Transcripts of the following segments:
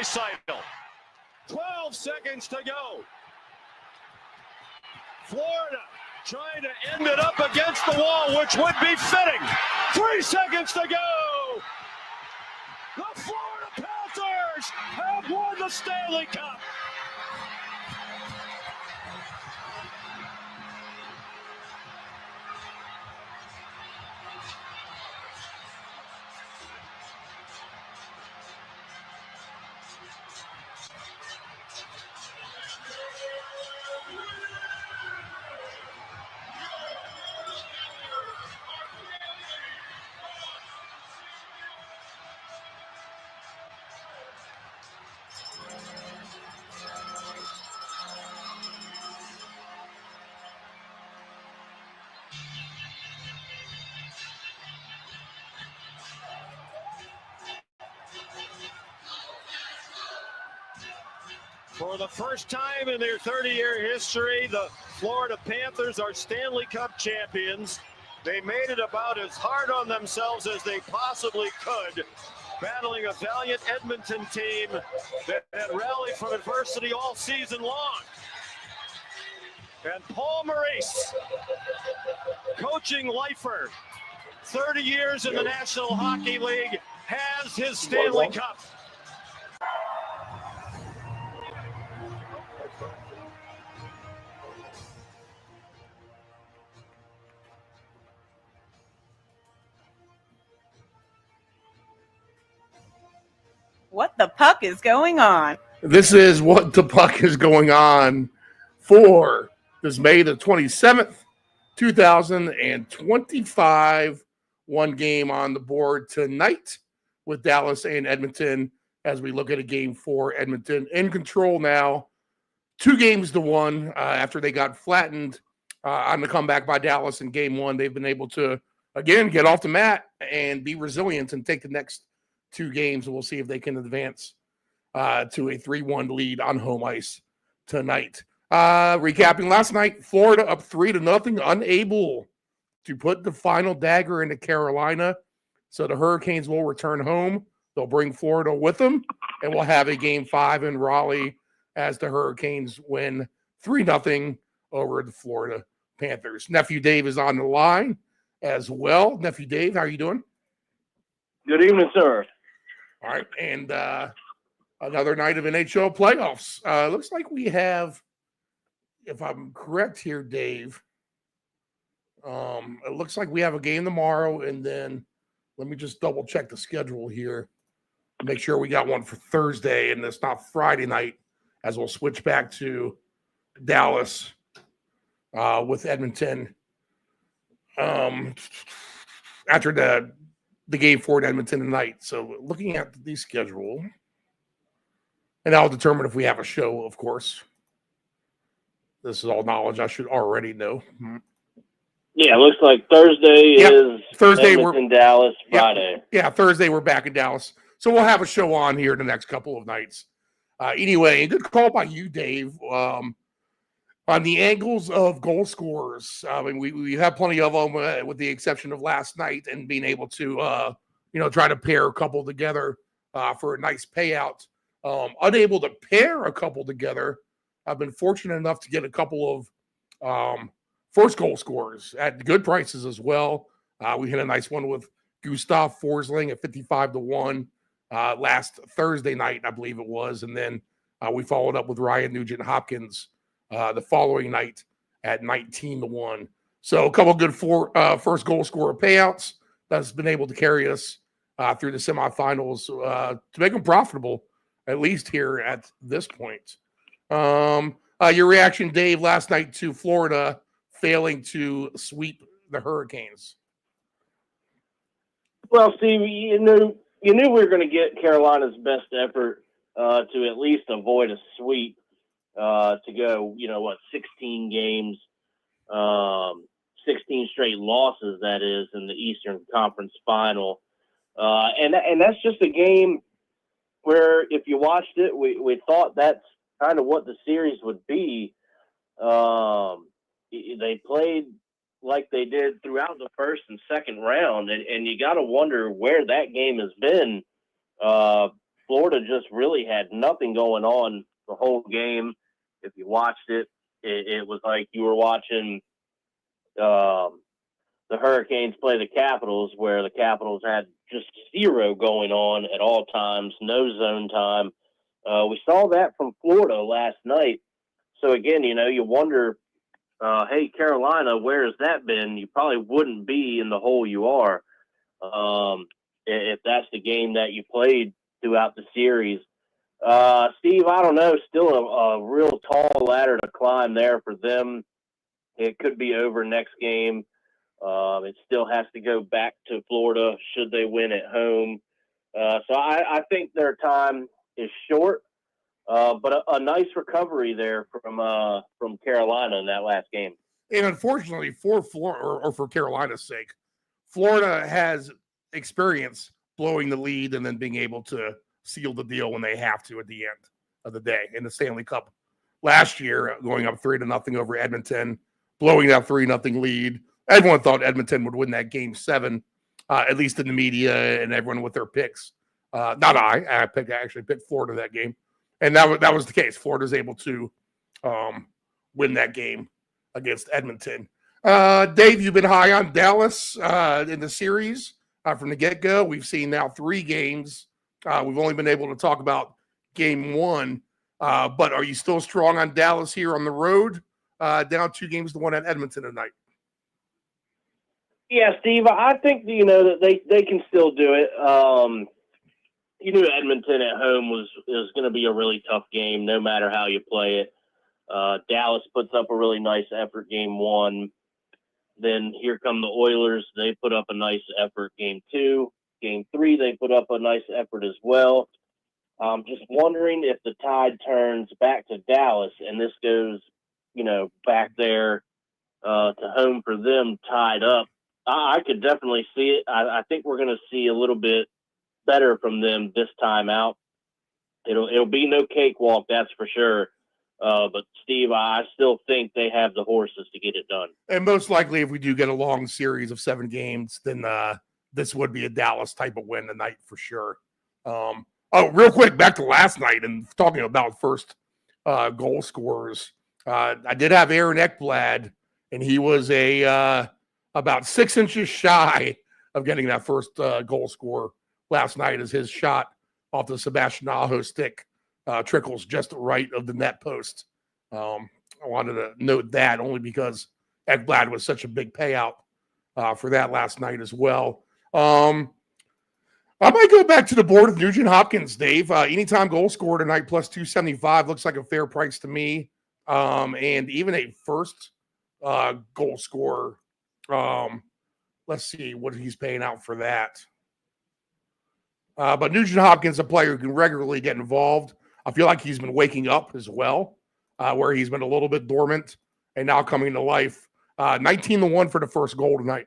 recital. 12 seconds to go. Florida trying to end it up against the wall, which would be fitting. 3 seconds to go. The Florida Panthers have won the Stanley Cup. For the first time in their 30-year history, the Florida Panthers are Stanley Cup champions. They made it about as hard on themselves as they possibly could, battling a valiant Edmonton team that had rallied from adversity all season long. And Paul Maurice, coaching lifer, 30 years in the National Hockey League, has his Stanley Cup. What the puck is going on? This is what the puck is going on for this May the 27th, 2025. One game on the board tonight with Dallas and Edmonton as we look at a game for Edmonton in control now. 2-1 after they got flattened on the comeback by Dallas in game one. They've been able to, again, get off the mat and be resilient and take the next 2 games. We'll see if they can advance to a 3-1 lead on home ice tonight. Recapping last night, Florida up 3-0, unable to put the final dagger into Carolina. So the Hurricanes will return home. They'll bring Florida with them, and we'll have a game 5 in Raleigh as the Hurricanes win 3-0 over the Florida Panthers. Nephew Dave is on the line as well. Nephew Dave, how are you doing? Good evening, sir. All right, and another night of NHL playoffs. Looks like we have, if I'm correct here, Dave, it looks like we have a game tomorrow, and then let me just double-check the schedule here to make sure we got one for Thursday, and it's not Friday night, as we'll switch back to Dallas with Edmonton after the game for Edmonton tonight. So looking at the schedule, and I'll determine if we have a show, of course. This is all knowledge I should already know. Yeah, it looks like Thursday is Thursday Edmonton, Dallas, Friday. Yeah, Thursday we're back in Dallas. So we'll have a show on here the next couple of nights. Anyway, good call by you, Dave. On the angles of goal scorers, I mean, we have plenty of them with the exception of last night and being able to, try to pair a couple together for a nice payout. Unable to pair a couple together, I've been fortunate enough to get a couple of first goal scorers at good prices as well. We hit a nice one with Gustav Forsling at 55-1 last Thursday night, I believe it was. And then we followed up with Ryan Nugent-Hopkins the following night at 19-1. So a couple of good first goal scorer payouts that's been able to carry us through the semifinals to make them profitable, at least here at this point. Your reaction, Dave, last night to Florida failing to sweep the Hurricanes? Well, Steve, you knew we were going to get Carolina's best effort to at least avoid a sweep. To go, 16 games, 16 straight losses, that is, in the Eastern Conference Final. And that's just a game where, if you watched it, we thought that's kind of what the series would be. They played like they did throughout the first and second round, and you got to wonder where that game has been Florida just really had nothing going on the whole game. If you watched it, it was like you were watching the Hurricanes play the Capitals, where the Capitals had just zero going on at all times, no zone time. We saw that from Florida last night. So again, you wonder, hey, Carolina, where has that been? You probably wouldn't be in the hole you are if that's the game that you played throughout the series. Steve, I don't know, still a real tall ladder to climb there for them. It could be over next game. It still has to go back to Florida should they win at home. So I think their time is short, but a nice recovery there from Carolina in that last game. And unfortunately for Florida, or for Carolina's sake, Florida has experience blowing the lead and then being able to seal the deal when they have to at the end of the day. In the Stanley Cup last year, going up 3-0 over Edmonton, blowing that 3-0 lead. Everyone thought Edmonton would win that game 7, at least in the media and everyone with their picks. Not I actually picked Florida that game. And that was the case. Florida's able to win that game against Edmonton. Dave, you've been high on Dallas in the series from the get-go. We've seen now 3 games. We've only been able to talk about game 1. But are you still strong on Dallas here on the road? Down 2-1 at Edmonton tonight. Yeah, Steve, I think, that they can still do it. Edmonton at home is going to be a really tough game, no matter how you play it. Dallas puts up a really nice effort game 1. Then here come the Oilers. They put up a nice effort game 2. Game 3, they put up a nice effort as well. Just wondering if the tide turns back to Dallas and this goes, back there to home for them tied up. I could definitely see it. I think we're going to see a little bit better from them this time out. It'll be no cakewalk, that's for sure. But Steve, I still think they have the horses to get it done. And most likely, if we do get a long series of 7 games, then this would be a Dallas type of win tonight for sure. Real quick, back to last night and talking about first goal scorers. I did have Aaron Ekblad, and he was about 6 inches shy of getting that first goal score last night, as his shot off the Sebastian Aho stick trickles just right of the net post. I wanted to note that only because Ekblad was such a big payout for that last night as well. I might go back to the board of Nugent Hopkins, Dave. Anytime goal scorer tonight plus 275 looks like a fair price to me. And even a first goal scorer, let's see what he's paying out for that. But Nugent Hopkins, a player who can regularly get involved. I feel like he's been waking up as well, where he's been a little bit dormant and now coming to life. 19-1 for the first goal tonight.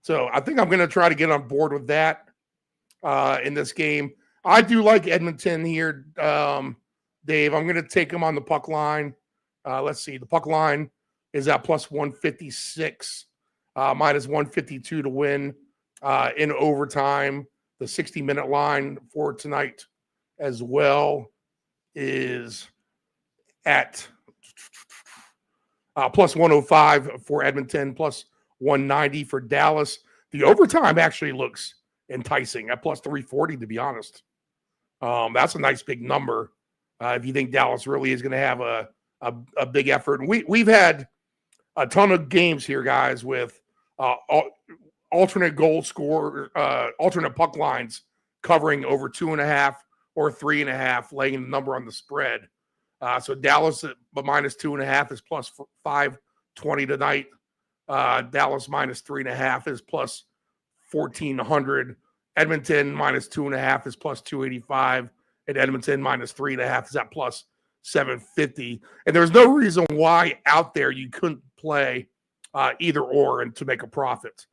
So I think I'm going to try to get on board with that in this game. I do like Edmonton here, Dave. I'm going to take him on the puck line. Let's see. The puck line is at plus 156, minus 152 to win in overtime. The 60-minute line for tonight as well is at plus 105 for Edmonton, plus 190 for Dallas. The overtime actually looks enticing at plus 340, to be honest. That's a nice big number if you think Dallas really is going to have a big effort. And we've had a ton of games here, guys, with alternate goal score, alternate puck lines covering over 2.5 or 3.5, laying the number on the spread. So Dallas at minus 2.5 is plus 520 tonight. Dallas minus 3.5 is plus 1,400. Edmonton minus 2.5 is plus 285. And Edmonton minus 3.5 is at plus 750. And there's no reason why out there you couldn't play either or and to make a profit.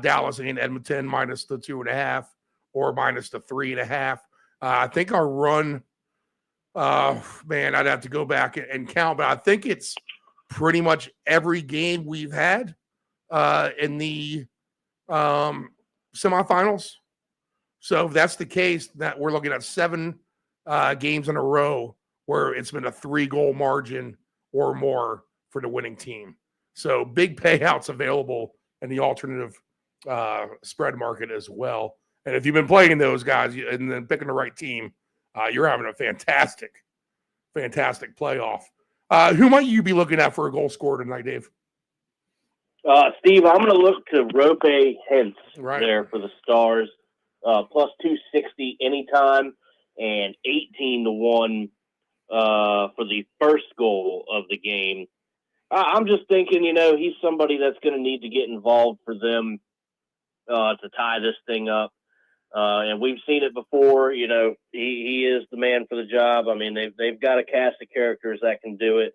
Dallas and Edmonton minus the 2.5 or minus the 3.5. I think our run, man, I'd have to go back and count, but I think it's pretty much every game we've had in the semifinals. So if that's the case, that we're looking at 7 games in a row where it's been a 3-goal margin or more for the winning team. So big payouts available in the alternative spread market as well. And if you've been playing those guys and then picking the right team, you're having a fantastic playoff. Who might you be looking at for a goal scorer tonight, Dave? Steve, I'm going to look to Rope Hence Right. there for the Stars. Plus 260 anytime and 18-1 for the first goal of the game. I'm just thinking, he's somebody that's going to need to get involved for them to tie this thing up. And we've seen it before. He is the man for the job. I mean, they've got a cast of characters that can do it.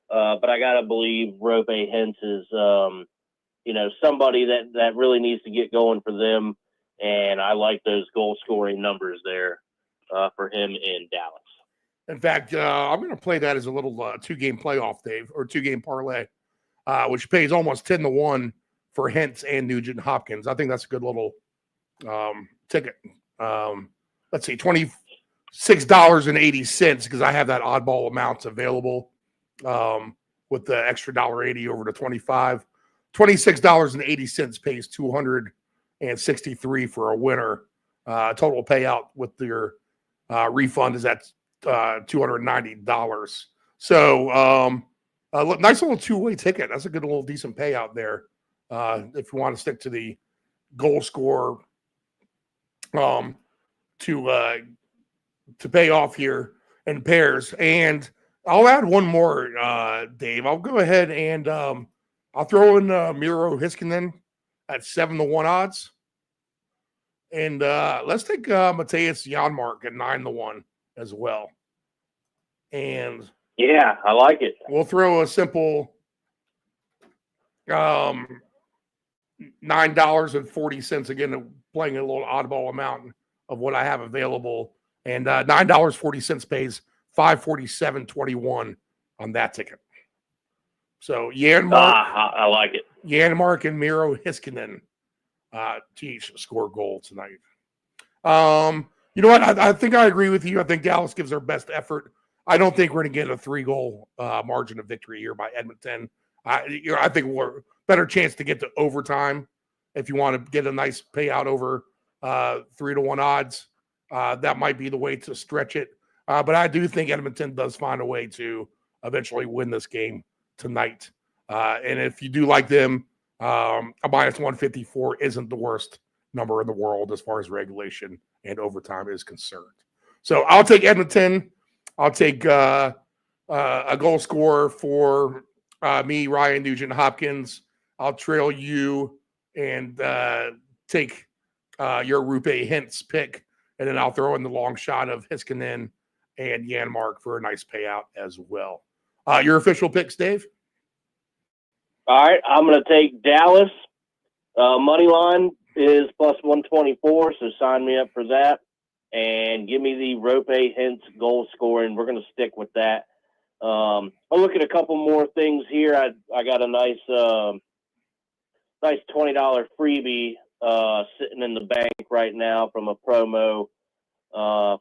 But I got to believe Rope Hence is, somebody that really needs to get going for them. And I like those goal scoring numbers there for him in Dallas. In fact, I'm going to play that as a little 2-game playoff, Dave, or 2-game parlay, which pays almost 10-1 for Hentz and Nugent Hopkins. I think that's a good little ticket. Let's see, $26.80 because I have that oddball amounts available with the extra $1.80 over to 25. $26.80 pays $263 for a winner. Total payout with your refund is at $290. So nice little 2-way ticket. That's a good little decent payout there. If you want to stick to the goal scorer to pay off here in pairs. And I'll add one more, Dave. I'll go ahead and I'll throw in Miro Heiskanen at 7-1 odds. And let's take Matthias Janmark at 9-1 as well. And yeah, I like it. We'll throw a simple $9.40 again, playing a little oddball amount of what I have available. And $9.40 pays $547.21 on that ticket. So Janmark, I like it. Janmark and Miro Heiskanen to each score goal tonight. You know what? I think I agree with you. I think Dallas gives their best effort. I don't think we're going to get a 3-goal margin of victory here by Edmonton. I think we're better chance to get to overtime if you want to get a nice payout over 3-1 odds. That might be the way to stretch it. But I do think Edmonton does find a way to eventually win this game tonight. And if you do like them, a minus 154 isn't the worst number in the world as far as regulation and overtime is concerned. So I'll take Edmonton. I'll take a goal scorer for me, Ryan Nugent-Hopkins. I'll trail you and take your Rupe Hintz pick, and then I'll throw in the long shot of Heiskanen and Janmark for a nice payout as well. Your official picks, Dave? All right, I'm going to take Dallas. Money line is plus 124, so sign me up for that. And give me the Rope Hintz goal scoring. We're going to stick with that. I'll look at a couple more things here. I got a nice $20 freebie sitting in the bank right now from a promo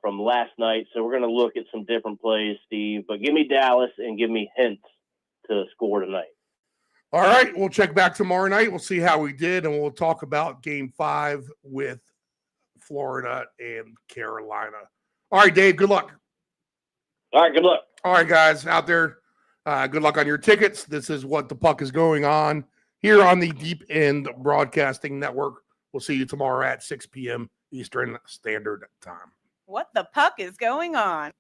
from last night. So we're going to look at some different plays, Steve. But give me Dallas and give me Hintz to score tonight. All right, we'll check back tomorrow night. We'll see how we did, and we'll talk about Game 5 with Florida and Carolina. All right, Dave, good luck. All right, good luck. All right, guys out there, good luck on your tickets. This is what the puck is going on here on the Deep End Broadcasting Network. We'll see you tomorrow at 6 p.m. Eastern Standard Time. What the puck is going on?